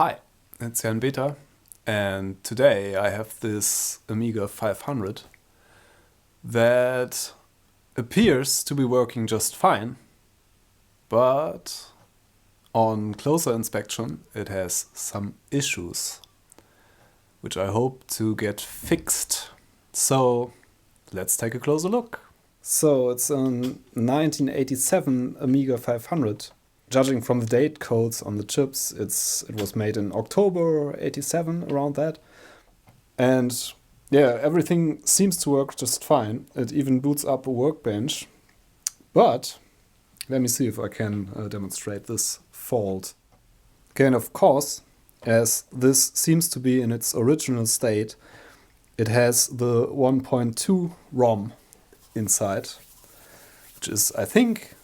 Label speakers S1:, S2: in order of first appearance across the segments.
S1: Hi, it's Jan Beta, and today I have this Amiga 500 that appears to be working just fine, but on closer inspection it has some issues, which I hope to get fixed. So let's take a closer look. So it's a 1987 Amiga 500. Judging from the date codes on the chips, it was made in October 87, around that. And yeah, everything seems to work just fine. It even boots up a workbench. But let me see if I can demonstrate this fault. Okay, and of course, as this seems to be in its original state, it has the 1.2 ROM inside, which is, I think,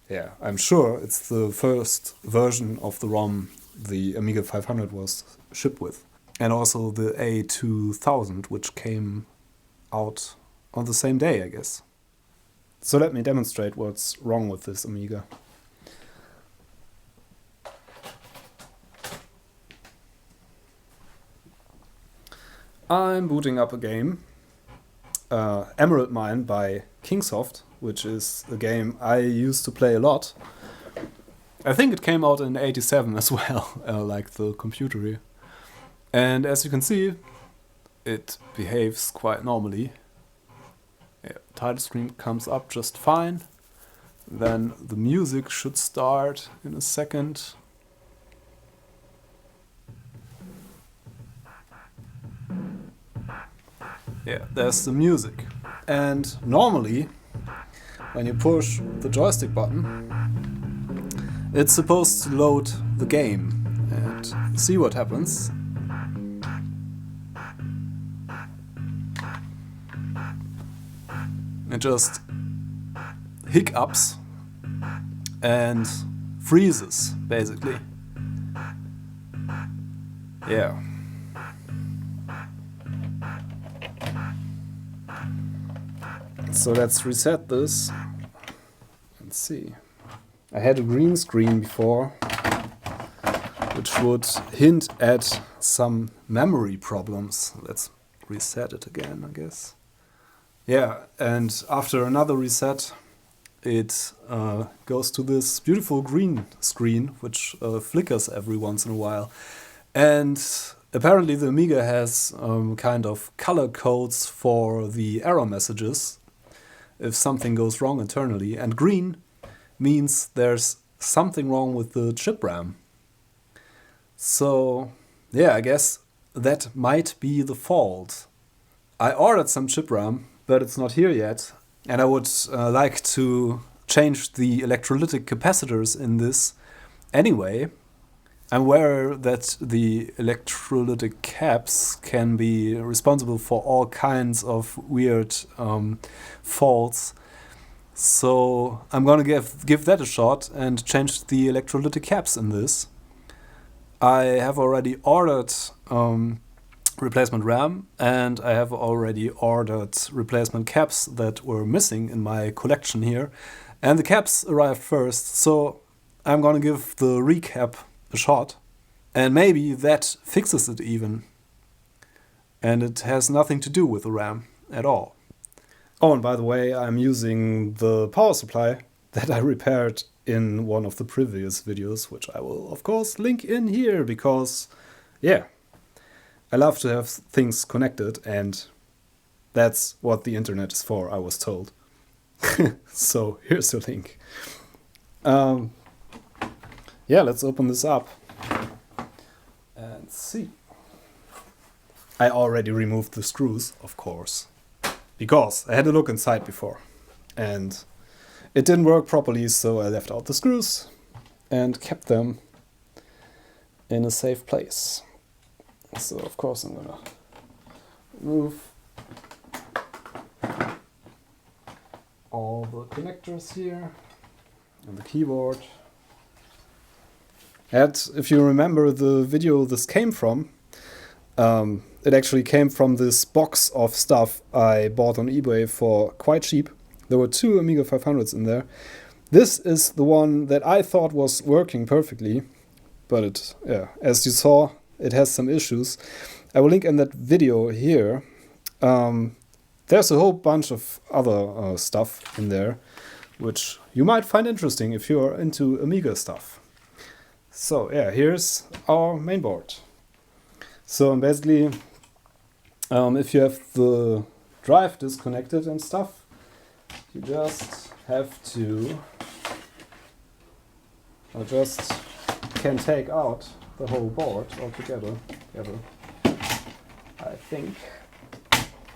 S1: yeah, I'm sure it's the first version of the ROM the Amiga 500 was shipped with. And also the A2000, which came out on the same day, I guess. So let me demonstrate what's wrong with this Amiga. I'm booting up a game, Emerald Mine by Kingsoft, which is a game I used to play a lot. I think it came out in 87 as well, like the computer here. And as you can see, it behaves quite normally. Yeah, title screen comes up just fine. Then the music should start in a second. Yeah, there's the music. And normally, when you push the joystick button, it's supposed to load the game and see what happens. It just hiccups and freezes, basically. Yeah. So let's reset this and see. I had a green screen before, which would hint at some memory problems. Let's reset it again, I guess. Yeah, and after another reset, it goes to this beautiful green screen, which flickers every once in a while. And apparently the Amiga has kind of color codes for the error messages if something goes wrong internally, and green means there's something wrong with the chip RAM. So yeah, I guess that might be the fault. I ordered some chip RAM, but it's not here yet, and I would like to change the electrolytic capacitors in this anyway. I'm aware that the electrolytic caps can be responsible for all kinds of weird faults. So I'm gonna give that a shot and change the electrolytic caps in this. I have already ordered replacement RAM, and I have already ordered replacement caps that were missing in my collection here. And the caps arrived first, so I'm gonna give the recap a shot, and maybe that fixes it even. And it has nothing to do with the RAM at all. Oh, and by the way, I'm using the power supply that I repaired in one of the previous videos, which I will of course link in here, because yeah, I love to have things connected, and that's what the internet is for, I was told. So here's the link. Yeah, let's open this up and see. I already removed the screws, of course, because I had a look inside before and it didn't work properly, so I left out the screws and kept them in a safe place. So of course I'm gonna remove all the connectors here and the keyboard. And if you remember the video this came from, it actually came from this box of stuff I bought on eBay for quite cheap. There were 2 Amiga 500s in there. This is the one that I thought was working perfectly, but as you saw, it has some issues. I will link in that video here. There's a whole bunch of other stuff in there, which you might find interesting if you're into Amiga stuff. So here's our main board. So basically, if you have the drive disconnected and stuff, you just have to, or just can take out the whole board altogether. I think.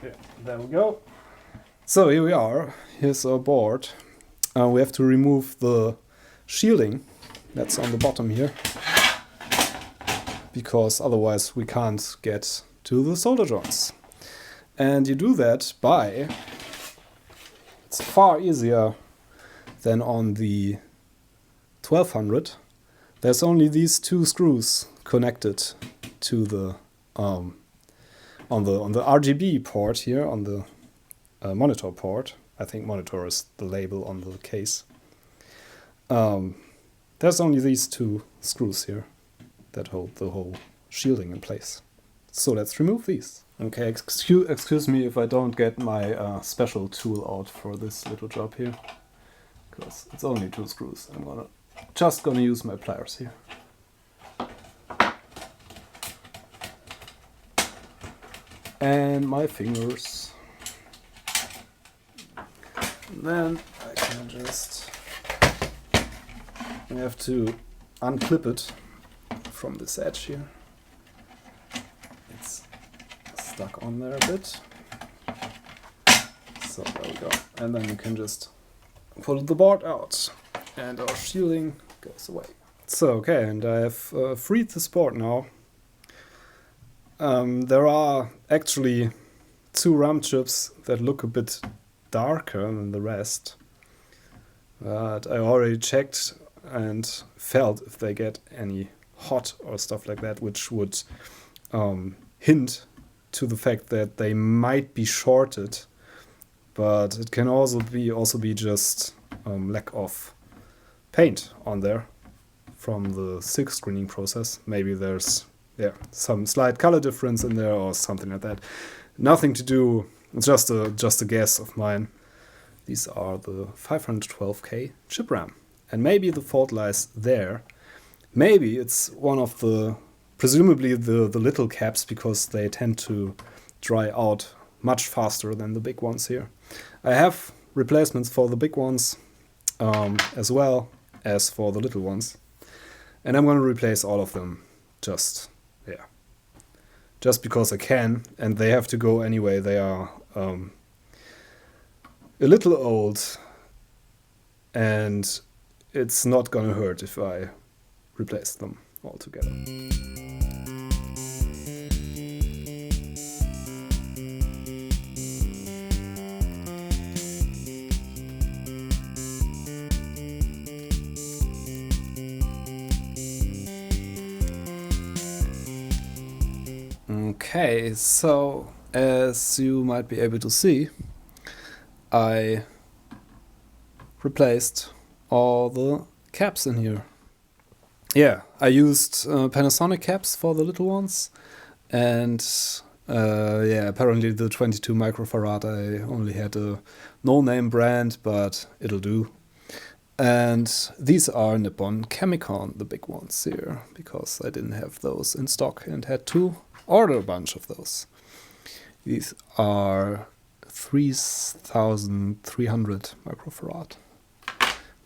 S1: Yeah, there we go. So here we are. Here's our board. We have to remove the shielding that's on the bottom here, because otherwise we can't get to the solder joints. And you do that by, it's far easier than on the 1200. There's only these two screws connected to the on the RGB port here, on the monitor port. I think monitor is the label on the case. There's only these two screws here that hold the whole shielding in place. So let's remove these. Okay, excuse me if I don't get my special tool out for this little job here, because it's only two screws. I'm just gonna use my pliers here. And my fingers. And then I can just, I have to unclip it from this edge here. It's stuck on there a bit. So there we go. And then you can just pull the board out and our shielding goes away. So okay, and I have freed this board now. There are actually two RAM chips that look a bit darker than the rest, but I already checked and felt if they get any hot or stuff like that, which would hint to the fact that they might be shorted, but it can also be just lack of paint on there from the silk screening process. Maybe there's some slight color difference in there or something like that. Nothing to do, it's just a guess of mine. These are the 512K chip RAM. And maybe the fault lies there. Maybe it's one of the, presumably the little caps, because they tend to dry out much faster than the big ones here. I have replacements for the big ones as well as for the little ones. And I'm going to replace all of them just because I can, and they have to go anyway. They are a little old, and it's not gonna hurt if I replace them all together. Okay, so as you might be able to see, I replaced all the caps in here. Yeah, I used Panasonic caps for the little ones, and apparently the 22 microfarad I only had a no-name brand, but it'll do. And these are Nippon Chemicon, the big ones here, because I didn't have those in stock and had to order a bunch of those. These are 3300 microfarad,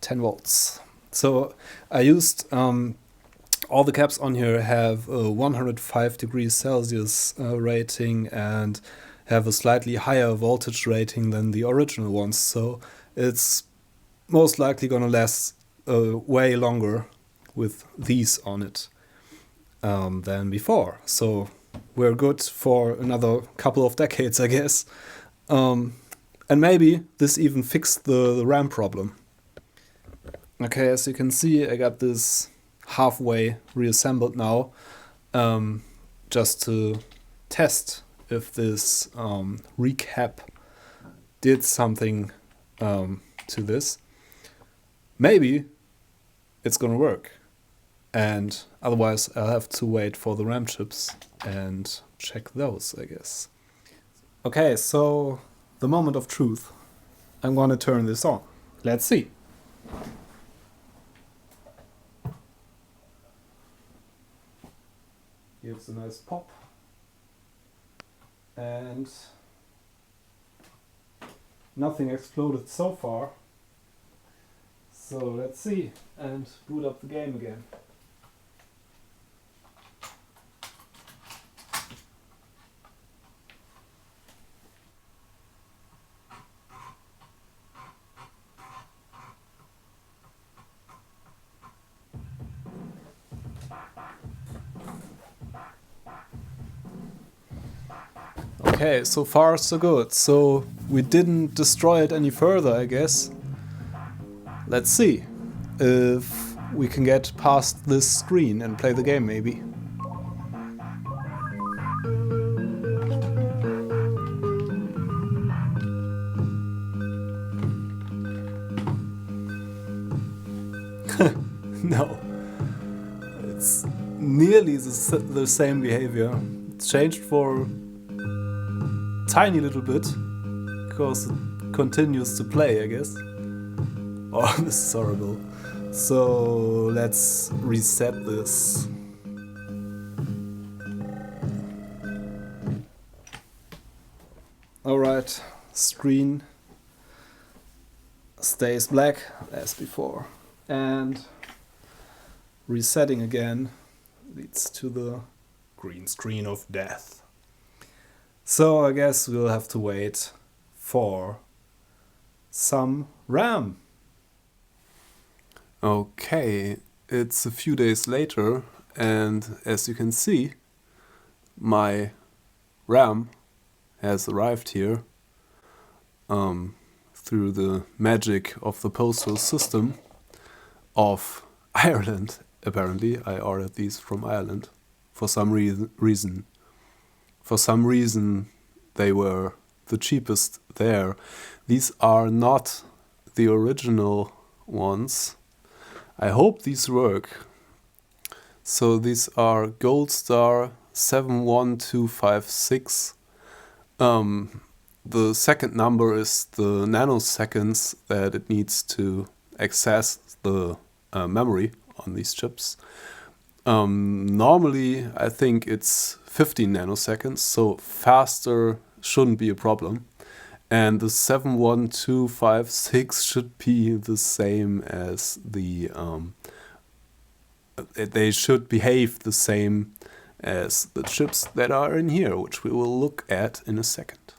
S1: 10 volts. So I used all the caps on here have a 105 degrees Celsius rating and have a slightly higher voltage rating than the original ones. So it's most likely gonna last way longer with these on it than before. So we're good for another couple of decades, I guess. And maybe this even fixed the RAM problem. Okay, as you can see, I got this halfway reassembled now, just to test if this recap did something to this. Maybe it's gonna work. And otherwise I'll have to wait for the RAM chips and check those, I guess. Okay, so the moment of truth. I'm gonna turn this on. Let's see. Gives a nice pop. And nothing exploded so far. So let's see, and boot up the game again. Okay, so far so good. So we didn't destroy it any further, I guess. Let's see if we can get past this screen and play the game, maybe. No. It's nearly the same behavior. It's changed for a tiny little bit, because it continues to play, I guess. Oh, this is horrible. So let's reset this. Alright, screen stays black as before. And resetting again leads to the green screen of death. So I guess we'll have to wait for some RAM. Okay, it's a few days later, and as you can see, my RAM has arrived here through the magic of the postal system of Ireland. Apparently, I ordered these from Ireland for some reason. For some reason, they were the cheapest there. These are not the original ones. I hope these work. So these are Gold Star 71256. The second number is the nanoseconds that it needs to access the memory on these chips. Normally, I think it's 15 nanoseconds, so faster shouldn't be a problem. And the 71256 should be the same as the... they should behave the same as the chips that are in here, which we will look at in a second.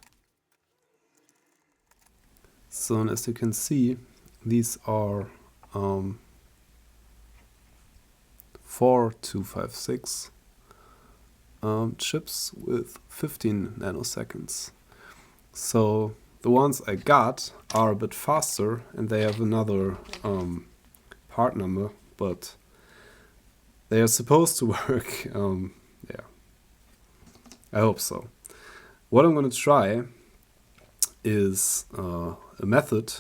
S1: So, and as you can see, these are 4256 chips with 15 nanoseconds. So the ones I got are a bit faster, and they have another part number, but they are supposed to work. Yeah, I hope so. What I'm going to try is a method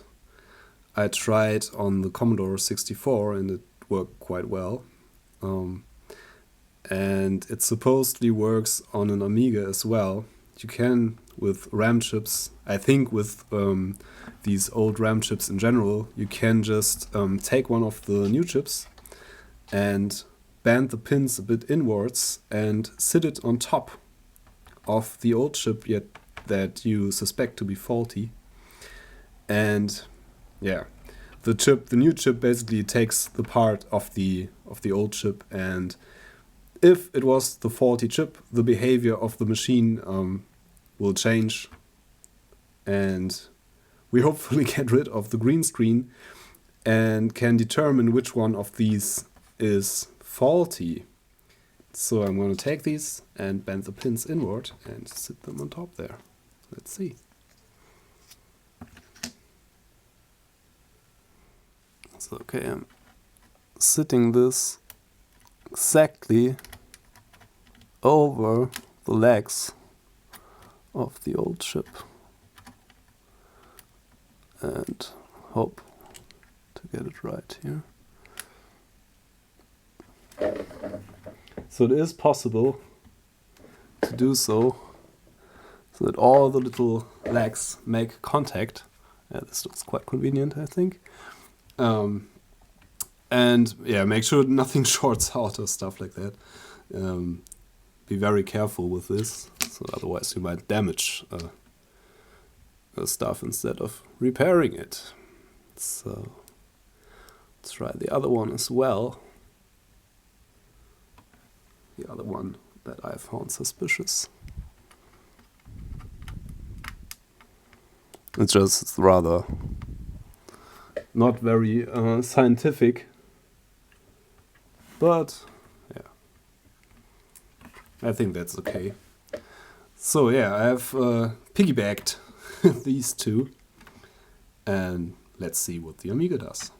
S1: I tried on the Commodore 64, and it worked quite well. And it supposedly works on an Amiga as well. You can, with RAM chips, I think with these old RAM chips in general, you can just take one of the new chips and bend the pins a bit inwards and sit it on top of the old chip yet that you suspect to be faulty. And yeah, the new chip basically takes the part of the old chip, and if it was the faulty chip, the behavior of the machine will change, and we hopefully get rid of the green screen and can determine which one of these is faulty. So I'm going to take these and bend the pins inward and sit them on top there. Let's see. So okay, I'm sitting this exactly over the legs of the old chip and hope to get it right here. So it is possible to do so that all the little legs make contact. This looks quite convenient, I think. And yeah, make sure nothing shorts out or stuff like that. Be very careful with this, so otherwise you might damage stuff instead of repairing it. So let's try the other one as well. The other one that I found suspicious. It's just rather not very scientific, but yeah, I think that's okay. So yeah, I have piggybacked these two, and let's see what the Amiga does.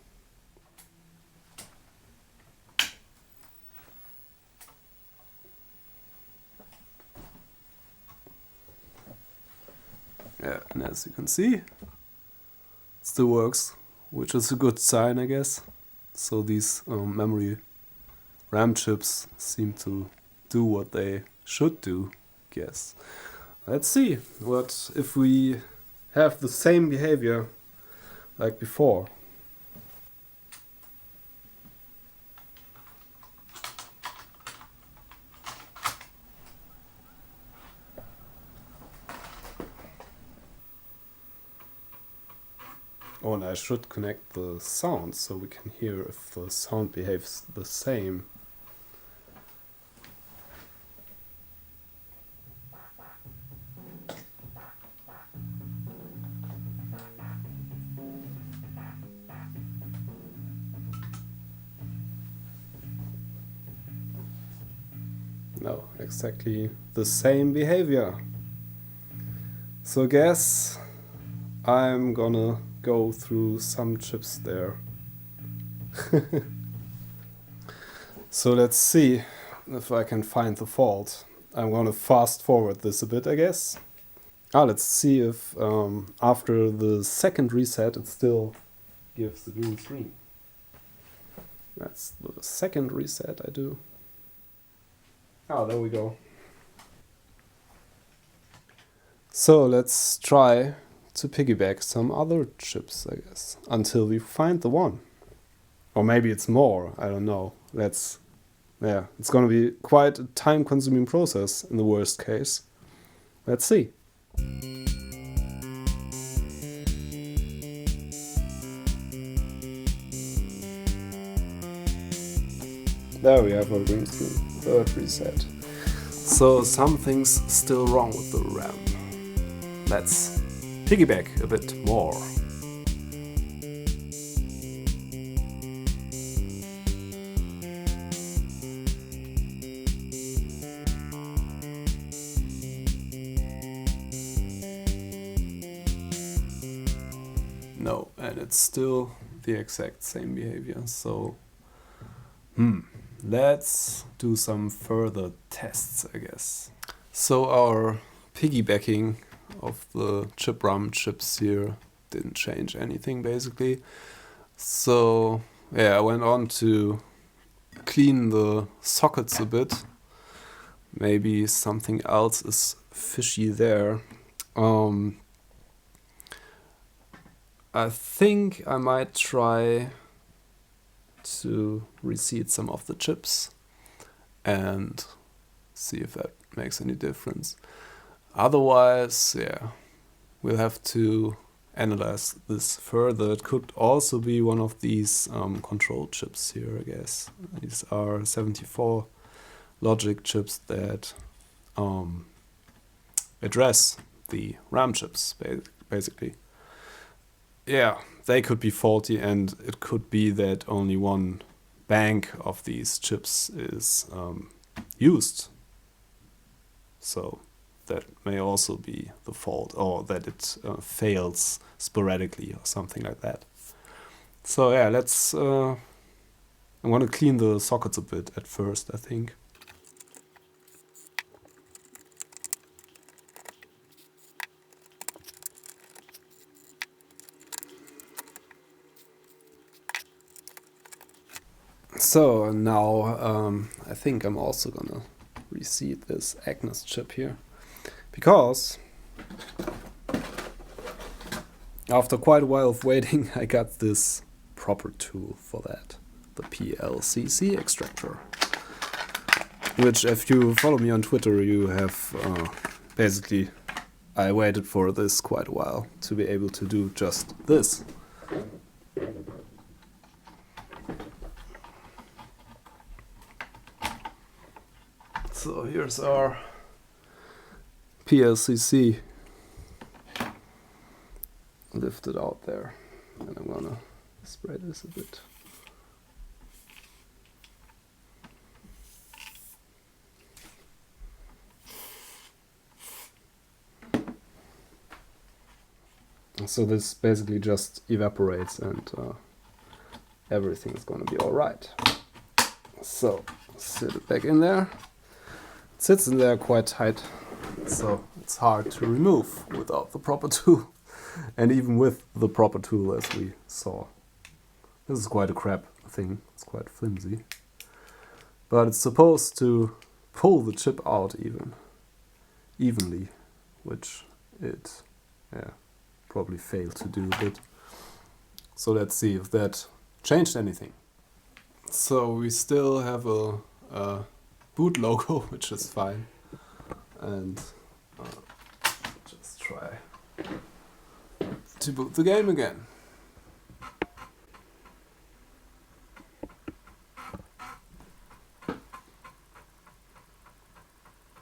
S1: Yeah, and as you can see, it still works, which is a good sign, I guess. So these memory RAM chips seem to do what they should do, I guess. Let's see what if we have the same behavior like before. Oh, and I should connect the sound so we can hear if the sound behaves the same. No, exactly the same behavior. So I guess I'm gonna go through some chips there. So let's see if I can find the fault. I'm gonna fast forward this a bit, I guess. Let's see if after the second reset it still gives the green screen. That's the second reset I do. There we go. So let's try to piggyback some other chips, I guess, until we find the one. Or maybe it's more, I don't know. It's gonna be quite a time-consuming process in the worst case. Let's see. There we have our green screen, third reset. So something's still wrong with the RAM. Let's piggyback a bit more. No, and it's still the exact same behavior. So, let's do some further tests, I guess. So our piggybacking of the chip RAM chips here didn't change anything basically. So yeah, I went on to clean the sockets a bit. Maybe something else is fishy there. I think I might try to reseat some of the chips and see if that makes any difference. Otherwise, yeah, we'll have to analyze this further. It could also be one of these control chips here, I guess. These are 74 logic chips that address the RAM chips, basically. Yeah, they could be faulty, and it could be that only one bank of these chips is used. So that may also be the fault, or that it fails sporadically or something like that. So yeah, let's I want to clean the sockets a bit at first, I think. So now I think I'm also gonna reseat this Agnes chip here, because after quite a while of waiting I got this proper tool for that, the PLCC extractor, which if you follow me on Twitter you have basically, I waited for this quite a while to be able to do just this. So here's our PLCC lifted out there, and I'm gonna spray this a bit. So this basically just evaporates and everything is gonna be alright. So sit it back in there. It sits in there quite tight, so it's hard to remove without the proper tool. And even with the proper tool, as we saw. This is quite a crap thing, it's quite flimsy. But it's supposed to pull the chip out evenly, which it probably failed to do a bit. So let's see if that changed anything. So we still have a boot logo, which is fine. And just try to boot the game again.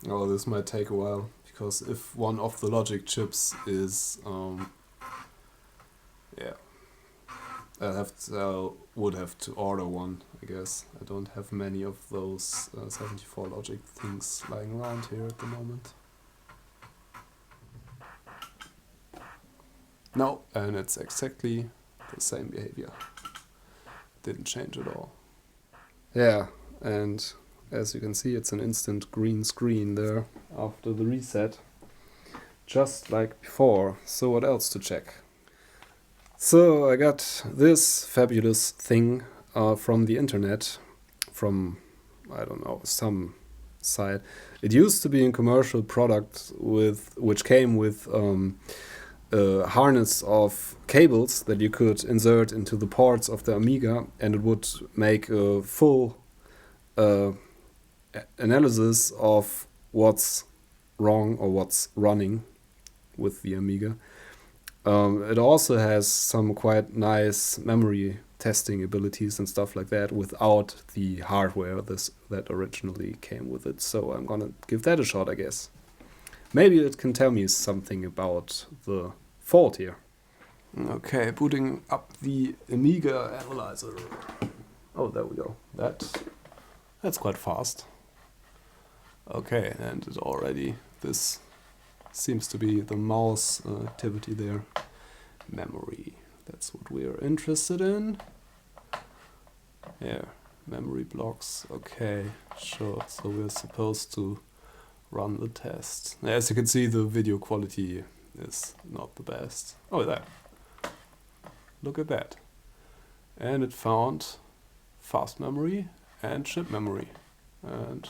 S1: Oh, this might take a while, because if one of the logic chips is I would have to order one, I guess. I don't have many of those 74 logic things lying around here at the moment. No, and it's exactly the same behavior. Didn't change at all. Yeah, and as you can see, it's an instant green screen there after the reset, just like before. So what else to check? So I got this fabulous thing from the internet, from, I don't know, some site. It used to be a commercial product which came with a harness of cables that you could insert into the ports of the Amiga, and it would make a full analysis of what's wrong or what's running with the Amiga. It also has some quite nice memory testing abilities and stuff like that without the hardware that originally came with it. So I'm gonna give that a shot, I guess. Maybe it can tell me something about the fault here. Okay, booting up the Amiga analyzer. Oh, there we go. That's quite fast. Okay, and it already, this seems to be the mouse activity there. Memory, that's what we are interested in. Yeah, memory blocks, okay, sure. So we're supposed to run the test. As you can see, the video quality is not the best. Oh, there. Look at that. And it found fast memory and chip memory. And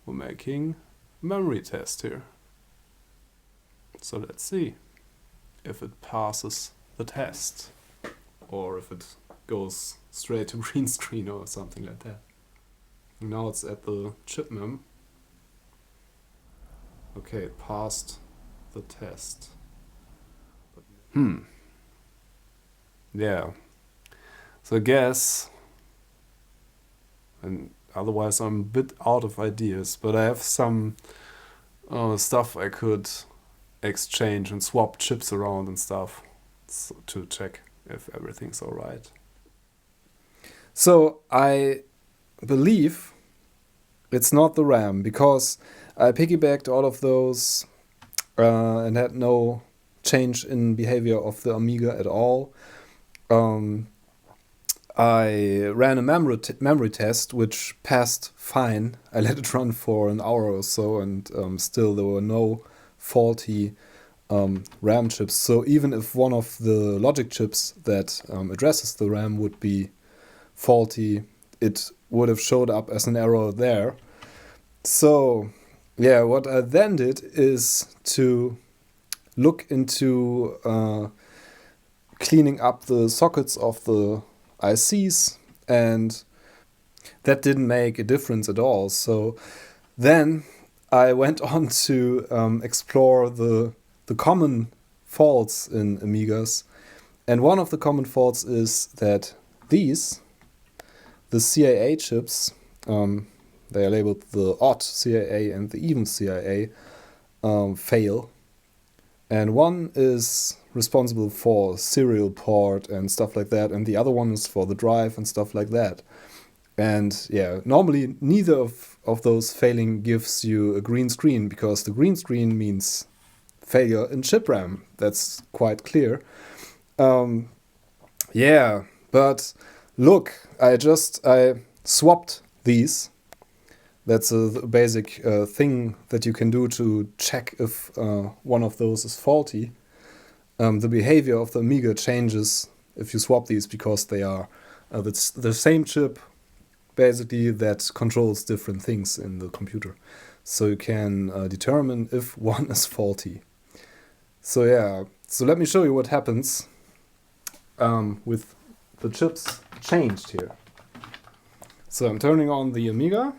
S1: we're making a memory test here. So let's see if it passes the test, or if it goes straight to green screen or something like that. Now it's at the chip mem. Okay, it passed the test. Yeah. So I guess, and otherwise I'm a bit out of ideas, but I have some stuff I could exchange and swap chips around and stuff to check if everything's alright. So I believe it's not the RAM, because I piggybacked all of those and had no change in behavior of the Amiga at all. I ran a memory test which passed fine. I let it run for an hour or so, and still there were no faulty RAM chips. So even if one of the logic chips that addresses the RAM would be faulty, it would have showed up as an error there. So yeah, what I then did is to look into cleaning up the sockets of the ICs, and that didn't make a difference at all. So then I went on to explore the common faults in Amigas, and one of the common faults is that the CAA chips, they are labeled the odd CAA and the even CAA, fail. And one is responsible for serial port and stuff like that, and the other one is for the drive and stuff like that. And yeah, normally neither of those failing gives you a green screen, because the green screen means failure in chip RAM. That's quite clear. Yeah, but look, I swapped these. That's a basic thing that you can do to check if one of those is faulty. The behavior of the Amiga changes if you swap these, because they are the same chip, basically, that controls different things in the computer. So you can determine if one is faulty. So yeah, so let me show you what happens with the chips changed here. So I'm turning on the Amiga,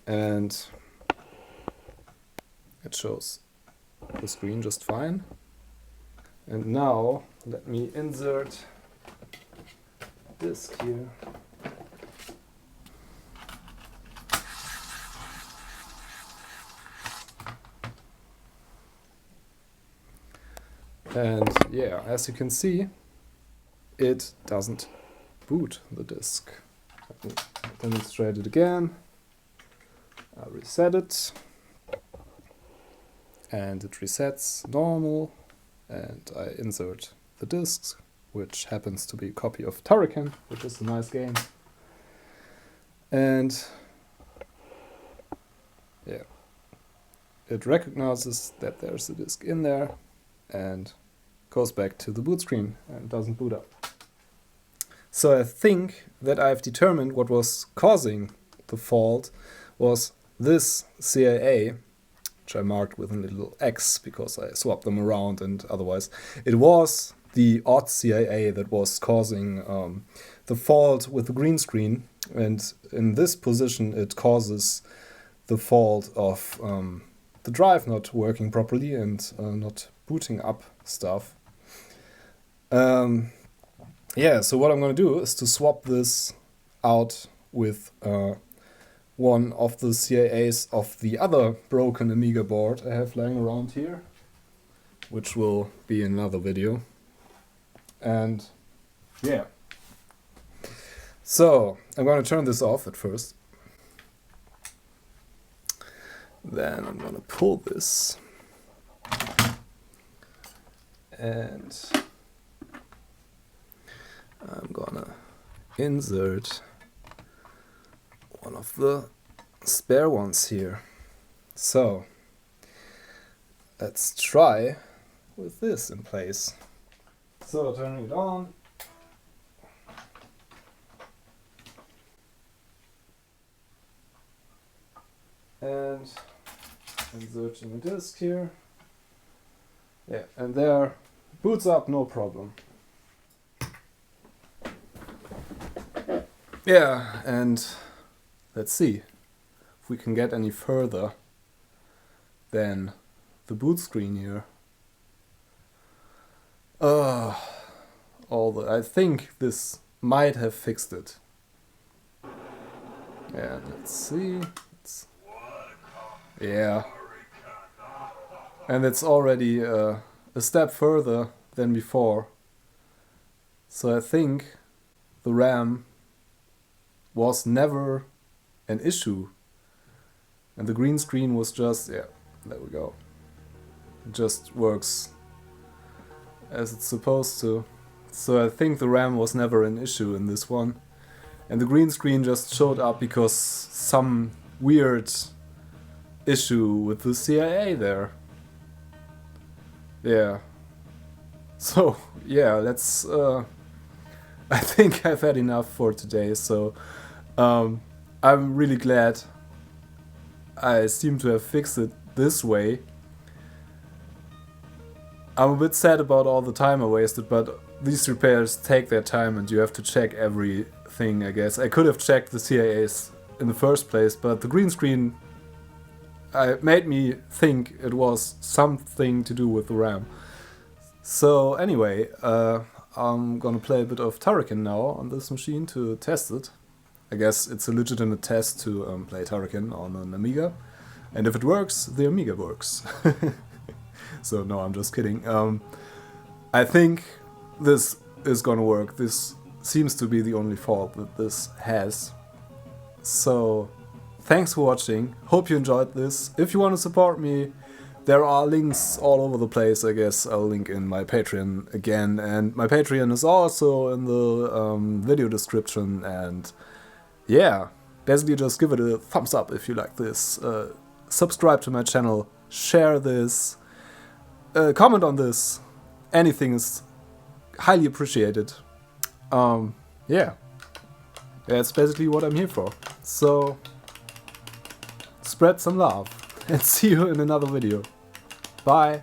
S1: and it shows the screen just fine. And now let me insert disk here. And yeah, as you can see, it doesn't boot the disk. Let me demonstrate it again. I reset it, and it resets normal, and I insert the disks, which happens to be a copy of Turrican, which is a nice game. And yeah, it recognizes that there's a disk in there and goes back to the boot screen and doesn't boot up. So I think that I've determined what was causing the fault was this CAA, which I marked with a little X because I swapped them around, and otherwise it was the odd CAA that was causing the fault with the green screen, and in this position it causes the fault of the drive not working properly and not booting up stuff. Yeah, so what I'm going to do is to swap this out with one of the CAAs of the other broken Amiga board I have lying around here, which will be in another video. And yeah, so I'm going to turn this off at first. Then I'm going to pull this, and I'm going to insert one of the spare ones here. So let's try with this in place. So turning it on. And inserting a disk here. Yeah, and there, boots up no problem. Yeah, and let's see if we can get any further than the boot screen here. I think this might have fixed it. Yeah, let's see. Yeah. And it's already a step further than before. So I think the RAM was never an issue. And the green screen was just, yeah, there we go. It just works as it's supposed to. So I think the RAM was never an issue in this one. And the green screen just showed up because some weird issue with the CIA there. Yeah. So, yeah, let's I think I've had enough for today, so I'm really glad I seem to have fixed it this way. I'm a bit sad about all the time I wasted, but these repairs take their time and you have to check everything, I guess. I could have checked the CIAs in the first place, but the green screen made me think it was something to do with the RAM. So anyway, I'm gonna play a bit of Turrican now on this machine to test it. I guess it's a legitimate test to play Turrican on an Amiga. And if it works, the Amiga works. So no, I'm just kidding. I think this is gonna work. This seems to be the only fault that this has. So thanks for watching. Hope you enjoyed this. If you want to support me, there are links all over the place. I guess I'll link in my Patreon again. And my Patreon is also in the video description. And yeah, basically just give it a thumbs up if you like this. Subscribe to my channel. Share this. Comment on this. Anything is highly appreciated. Yeah, that's basically what I'm here for. So spread some love and see you in another video. Bye.